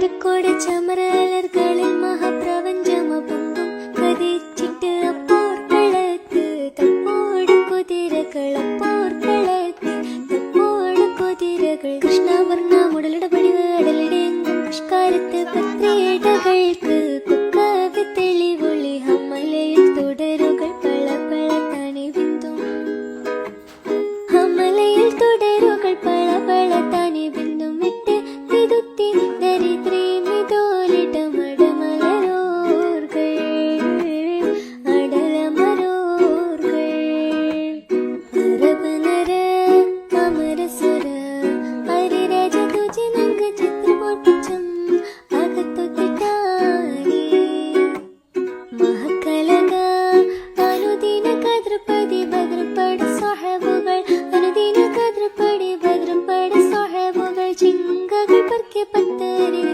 മരക്കോട് ചമരലർകളിൽ മഹാപ്രപഞ്ചമപൊങ്ങും കതിച്ചിട്ട് അപ്പോർക്കളത്ത് തപ്പോട് കുതിരകളപ്പോർക്കളത്ത് തപ്പോട് കുതിരകൾ കൃഷ്ണവർണ്ണ മുടലിട പടിവ് അടലിടെങ്കും പുഷ്കാരത്ത് പത്രിയിടകൾക്ക് കുക്കവി തെളിവൊളി ഹമലയിൽ തുടരുകൾ പള പള തനി ബിന്ദു ഹമലയിൽ തുടരുകൾ പള പള തനി ബിന്ദു വിട്ട് തിരുത്തി ദരിദ്രീ മിതോലിട മടമലരോർകൾ അടലമരോർകൾ അരബനര അമരസുര ഹരിരാജ തുജി നങ്ക ചിത്രപൊട്ടിച്ചം അകത്തൊത്തിട്ടാനി മഹക്കലക അനുദിന കദ്രപതി ഭദ്രപട സാഹബുകൾ അനുദിന കദ്രപടി ഭദ്രപട സാഹബുകൾ ചിങ്കകൾ പർക്കെ പത്തരിൽ